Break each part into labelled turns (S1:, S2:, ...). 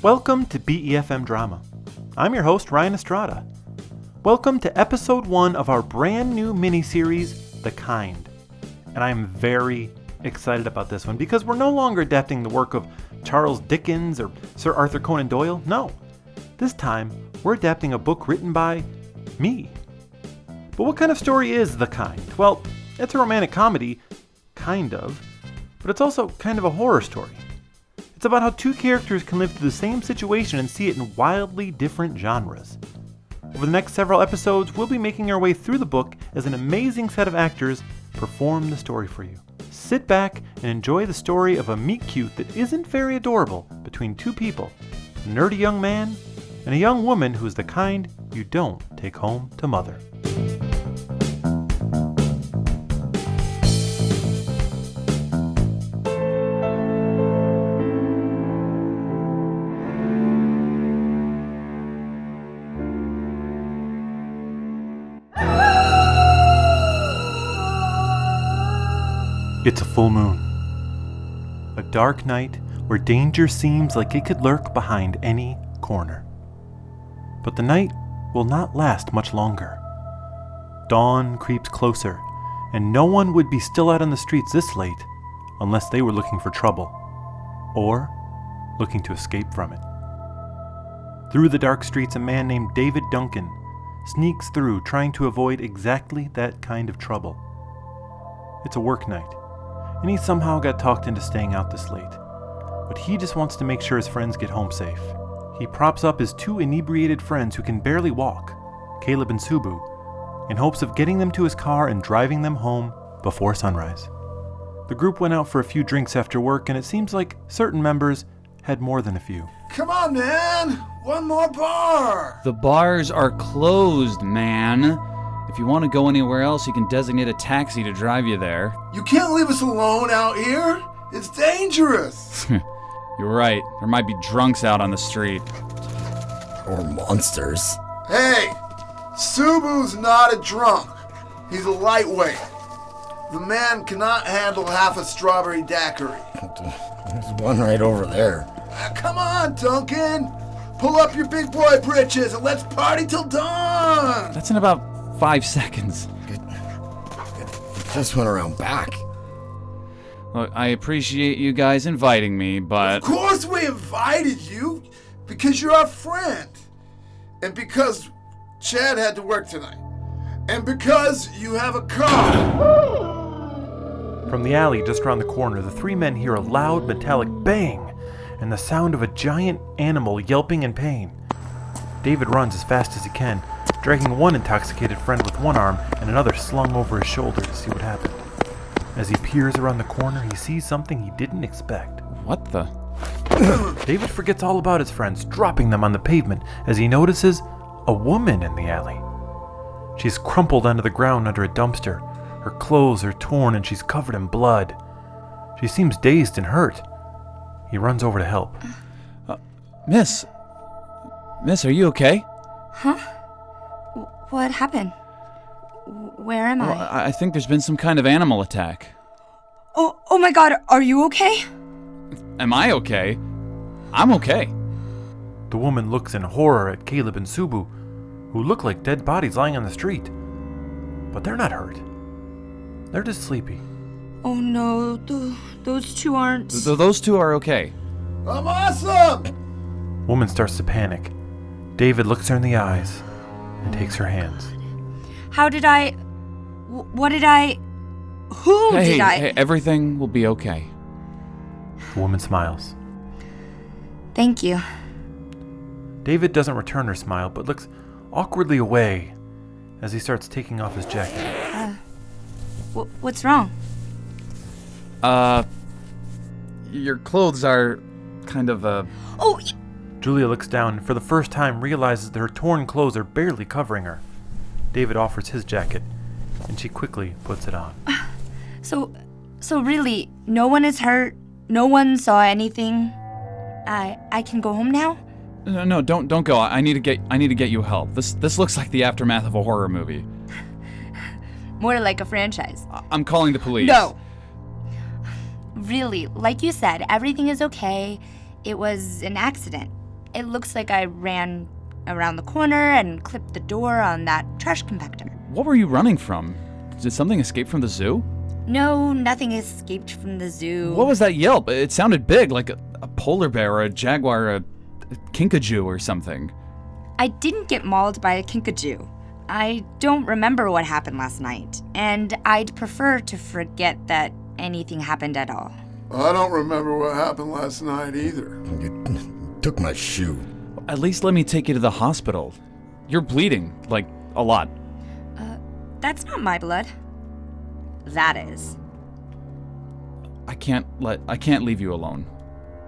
S1: Welcome to BeFM Drama. I'm your host, Ryan Estrada. Welcome to episode 1 of our brand new miniseries, The Kind. And I am very excited about this one because we're no longer adapting the work of Charles Dickens or Sir Arthur Conan Doyle. No, this time we're adapting a book written by me. But what kind of story is The Kind? Well, it's a romantic comedy, kind of, but it's also kind of a horror story. It's about how two characters can live through the same situation and see it in wildly different genres. Over the next several episodes, we'll be making our way through the book as an amazing set of actors perform the story for you. Sit back and enjoy the story of a meet-cute that isn't very adorable between two people, a nerdy young man and a young woman who is the kind you don't take home to mother. It's a full moon. A dark night where danger seems like it could lurk behind any corner. But the night will not last much longer. Dawn creeps closer, and no one would be still out on the streets this late unless they were looking for trouble, or looking to escape from it. Through the dark streets, a man named David Duncan sneaks through trying to avoid exactly that kind of trouble. It's a work night, and he somehow got talked into staying out this late. But he just wants to make sure his friends get home safe. He props up his two inebriated friends who can barely walk, Caleb and Subu, in hopes of getting them to his car and driving them home before sunrise. The group went out for a few drinks after work, and it seems like certain members had more than a few.
S2: Come on, man! One more bar!
S3: The bars are closed, man. If you want to go anywhere else, you can designate a taxi to drive you there.
S2: You can't leave us alone out here! It's dangerous!
S3: You're right. There might be drunks out on the street.
S4: Or monsters.
S2: Hey! Subu's not a drunk. He's a lightweight. The man cannot handle half a strawberry daiquiri.
S4: There's one right over there.
S2: Come on, Duncan! Pull up your big boy britches and let's party till dawn!
S3: That's in about 5 seconds.
S4: It just went around back.
S3: Look, I appreciate you guys inviting me, but...
S2: Of course we invited you! Because you're our friend. And because Chad had to work tonight. And because you have a car.
S1: From the alley just around the corner, the three men hear a loud metallic bang and the sound of a giant animal yelping in pain. David runs as fast as he can, dragging one intoxicated friend with one arm and another slung over his shoulder to see what happened. As he peers around the corner, he sees something he didn't expect.
S3: What the?
S1: David forgets all about his friends, dropping them on the pavement as he notices a woman in the alley. She's crumpled onto the ground under a dumpster. Her clothes are torn and she's covered in blood. She seems dazed and hurt. He runs over to help.
S3: Miss, are you okay?
S5: Huh? What happened? Where am
S3: Well,
S5: I?
S3: I think there's been some kind of animal attack.
S5: Oh my god, are you okay?
S3: Am I okay? I'm okay.
S1: The woman looks in horror at Caleb and Subu, who look like dead bodies lying on the street. But they're not hurt. They're just sleepy.
S5: Oh no, those two aren't...
S3: Those two are okay.
S2: I'm awesome!
S1: Woman starts to panic. David looks her in the eyes and takes her hands.
S5: How did I... What did I... Who did I...
S3: Hey, everything will be okay.
S1: The woman smiles.
S5: Thank you.
S1: David doesn't return her smile, but looks awkwardly away as he starts taking off his jacket.
S5: What's wrong?
S3: Your clothes are kind of,
S5: Oh,
S1: Julia looks down and for the first time realizes that her torn clothes are barely covering her. David offers his jacket, and she quickly puts it on.
S5: So really, no one is hurt? No one saw anything? I can go home now?
S3: No, don't go. I need to get you help. This looks like the aftermath of a horror movie.
S5: More like a franchise.
S3: I'm calling the police.
S5: No. Really, like you said, everything is okay. It was an accident. It looks like I ran around the corner and clipped the door on that trash compactor.
S3: What were you running from? Did something escape from the zoo?
S5: No, nothing escaped from the zoo.
S3: What was that yelp? It sounded big, like a polar bear or a jaguar or a kinkajou or something.
S5: I didn't get mauled by a kinkajou. I don't remember what happened last night, and I'd prefer to forget that anything happened at all.
S2: I don't remember what happened last night either.
S4: You took my shoe.
S3: At least let me take you to the hospital. You're bleeding, like, a lot.
S5: That's not my blood. That is.
S3: I can't leave you alone.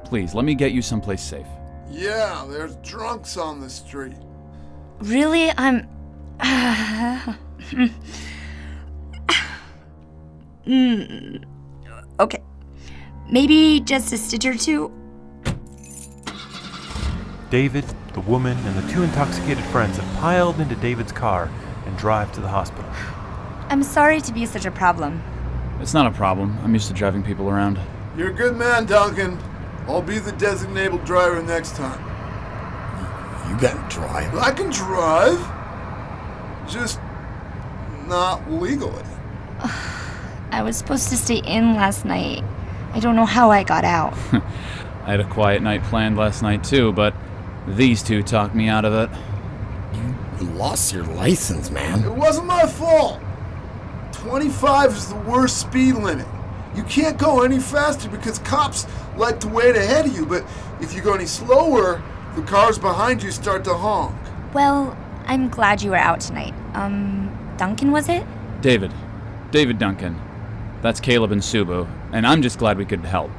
S3: Please, let me get you someplace safe.
S2: Yeah, there's drunks on the street.
S5: Really? Okay. Maybe just a stitch or two?
S1: David, the woman, and the 2 intoxicated friends have piled into David's car and drive to the hospital.
S5: I'm sorry to be such a problem.
S3: It's not a problem. I'm used to driving people around.
S2: You're a good man, Duncan. I'll be the designated driver next time.
S4: You can't drive.
S2: I can drive. Just not legally.
S5: I was supposed to stay in last night. I don't know how I got out.
S3: I had a quiet night planned last night too, but these 2 talked me out of it.
S4: You lost your license, man.
S2: It wasn't my fault. 25 is the worst speed limit. You can't go any faster because cops like to wait ahead of you, but if you go any slower, the cars behind you start to honk.
S5: Well, I'm glad you were out tonight. Duncan, was it?
S3: David Duncan. That's Caleb and Subu, and I'm just glad we could help.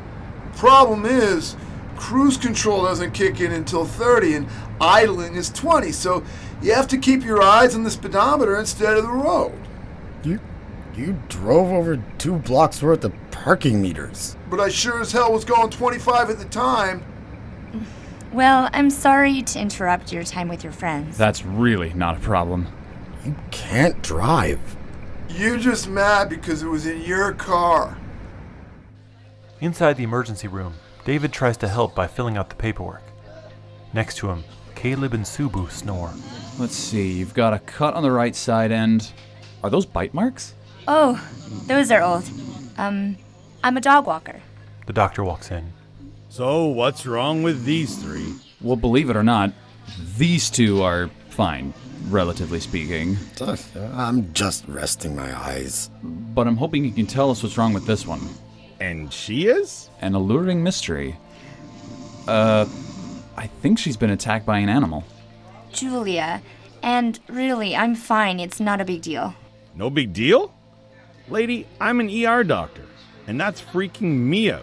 S2: Problem is, cruise control doesn't kick in until 30 and idling is 20, so you have to keep your eyes on the speedometer instead of the road.
S4: You drove over 2 blocks worth of parking meters.
S2: But I sure as hell was going 25 at the time.
S5: Well, I'm sorry to interrupt your time with your friends.
S3: That's really not a problem.
S4: You can't drive.
S2: You're just mad because it was in your car.
S1: Inside the emergency room, David tries to help by filling out the paperwork. Next to him, Caleb and Subu snore.
S3: Let's see, you've got a cut on the right side and... Are those bite marks?
S5: Oh, those are old. I'm a dog walker.
S1: The doctor walks in.
S6: So, what's wrong with these 3?
S3: Well, believe it or not, these 2 are fine, relatively speaking.
S4: I'm just resting my eyes.
S3: But I'm hoping you can tell us what's wrong with this one.
S6: And she is?
S3: An alluring mystery. I think she's been attacked by an animal.
S5: Julia. And really, I'm fine. It's not a big deal.
S6: No big deal? Lady, I'm an ER doctor, and that's freaking me out.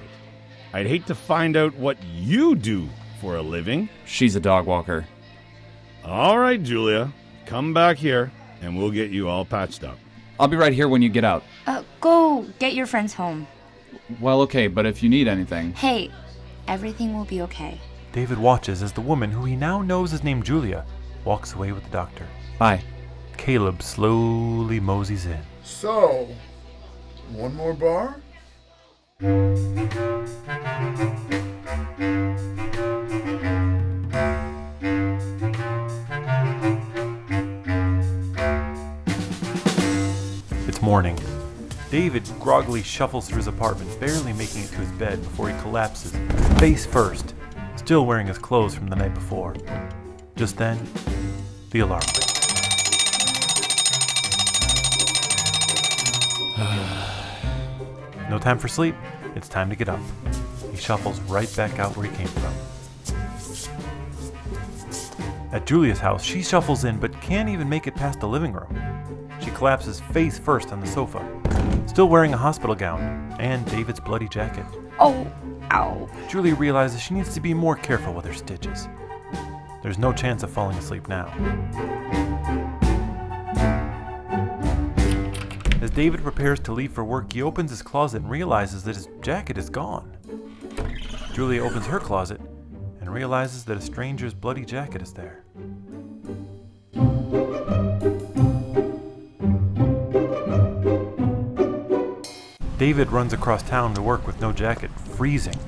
S6: I'd hate to find out what you do for a living.
S3: She's a dog walker.
S6: All right, Julia, come back here, and we'll get you all patched up.
S3: I'll be right here when you get out.
S5: Go get your friends home.
S3: Well, okay, but if you need anything...
S5: Hey, everything will be okay.
S1: David watches as the woman, who he now knows is named Julia, walks away with the doctor.
S3: Bye.
S1: Caleb slowly moseys in.
S2: So, one more bar?
S1: It's morning. David groggily shuffles through his apartment, barely making it to his bed before he collapses, face first, still wearing his clothes from the night before. Just then, the alarm rings. No time for sleep, it's time to get up. He shuffles right back out where he came from. At Julia's house, she shuffles in but can't even make it past the living room. She collapses face first on the sofa, still wearing a hospital gown and David's bloody jacket.
S5: Oh, ow.
S1: Julia realizes she needs to be more careful with her stitches. There's no chance of falling asleep now. As David prepares to leave for work, he opens his closet and realizes that his jacket is gone. Julia opens her closet and realizes that a stranger's bloody jacket is there. David runs across town to work with no jacket, freezing.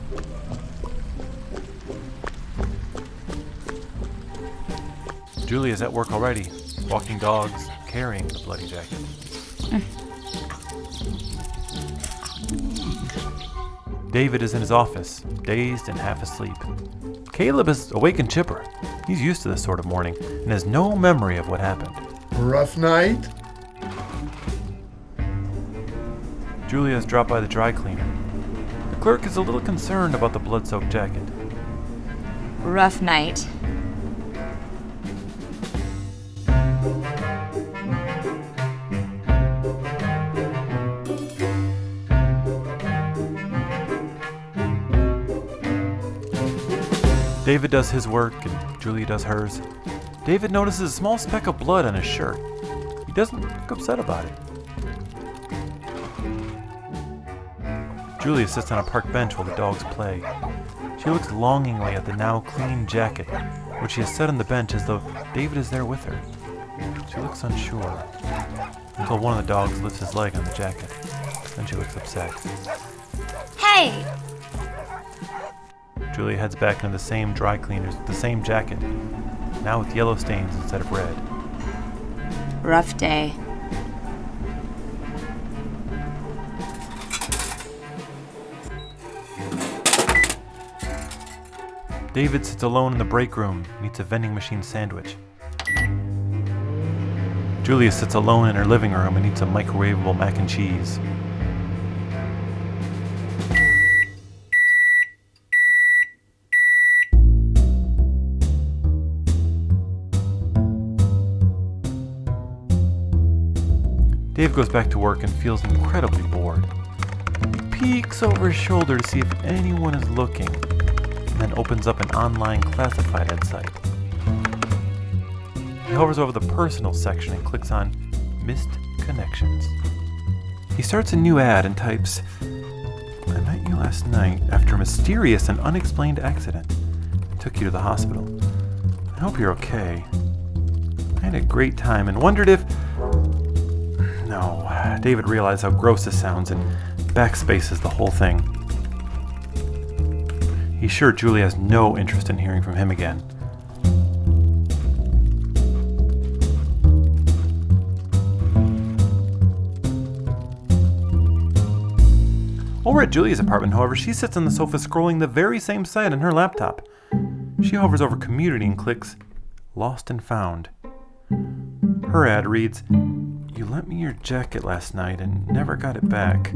S1: Julia's at work already, walking dogs, carrying the bloody jacket. David is in his office, dazed and half asleep. Caleb is awake and chipper. He's used to this sort of morning and has no memory of what happened.
S2: Rough night?
S1: Julia has dropped by the dry cleaner. The clerk is a little concerned about the blood-soaked jacket.
S5: Rough night.
S1: David does his work and Julia does hers. David notices a small speck of blood on his shirt. He doesn't look upset about it. Julia sits on a park bench while the dogs play. She looks longingly at the now clean jacket, which she has set on the bench as though David is there with her. She looks unsure, until one of the dogs lifts his leg on the jacket. Then she looks upset.
S5: Hey!
S1: Julia heads back into the same dry cleaners with the same jacket, now with yellow stains instead of red.
S5: Rough day.
S1: David sits alone in the break room and eats a vending machine sandwich. Julia sits alone in her living room and eats a microwavable mac and cheese. Dave goes back to work and feels incredibly bored. He peeks over his shoulder to see if anyone is looking, and then opens up an online classified ad site. He hovers over the personal section and clicks on Missed Connections. He starts a new ad and types, "I met you last night after a mysterious and unexplained accident. I took you to the hospital. I hope you're okay. I had a great time and wondered if..." No, David realized how gross this sounds and backspaces the whole thing. He's sure Julia has no interest in hearing from him again. Over at Julia's apartment, however, she sits on the sofa scrolling the very same site on her laptop. She hovers over Community and clicks Lost and Found. Her ad reads, "You lent me your jacket last night and never got it back.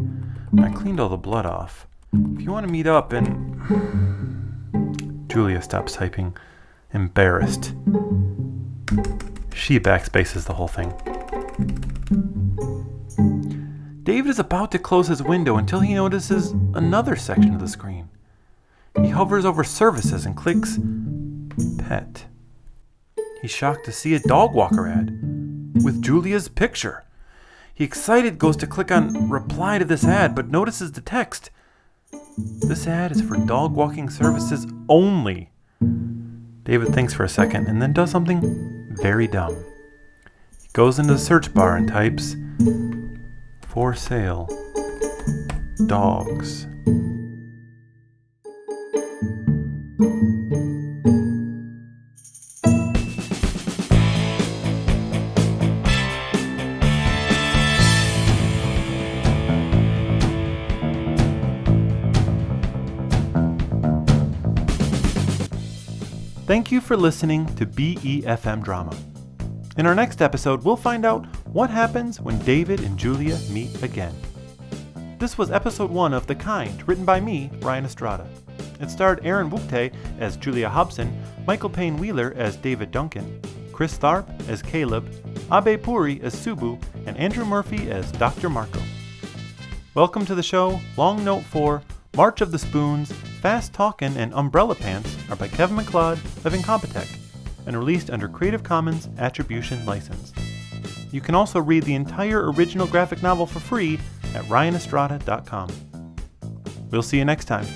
S1: I cleaned all the blood off. If you want to meet up and..." Julia stops typing, embarrassed. She backspaces the whole thing. David is about to close his window until he notices another section of the screen. He hovers over Services and clicks Pet. He's shocked to see a dog walker ad with Julia's picture. He excited goes to click on Reply to this ad, but notices the text. This ad is for dog walking services only. David thinks for a second and then does something very dumb. He goes into the search bar and types, "For sale, dogs." Thank you for listening to BeFM Drama. In our next episode, we'll find out what happens when David and Julia meet again. This was episode 1 of The Kind, written by me, Ryan Estrada. It starred Aaron Wukte as Julia Hobson, Michael Payne Wheeler as David Duncan, Chris Tharp as Caleb, Abe Puri as Subu, and Andrew Murphy as Dr. Marco. Welcome to the show, Long Note 4, March of the Spoons, Fast Talkin', and Umbrella Pants are by Kevin MacLeod of Incompetech and released under Creative Commons Attribution License. You can also read the entire original graphic novel for free at ryanestrada.com. We'll see you next time.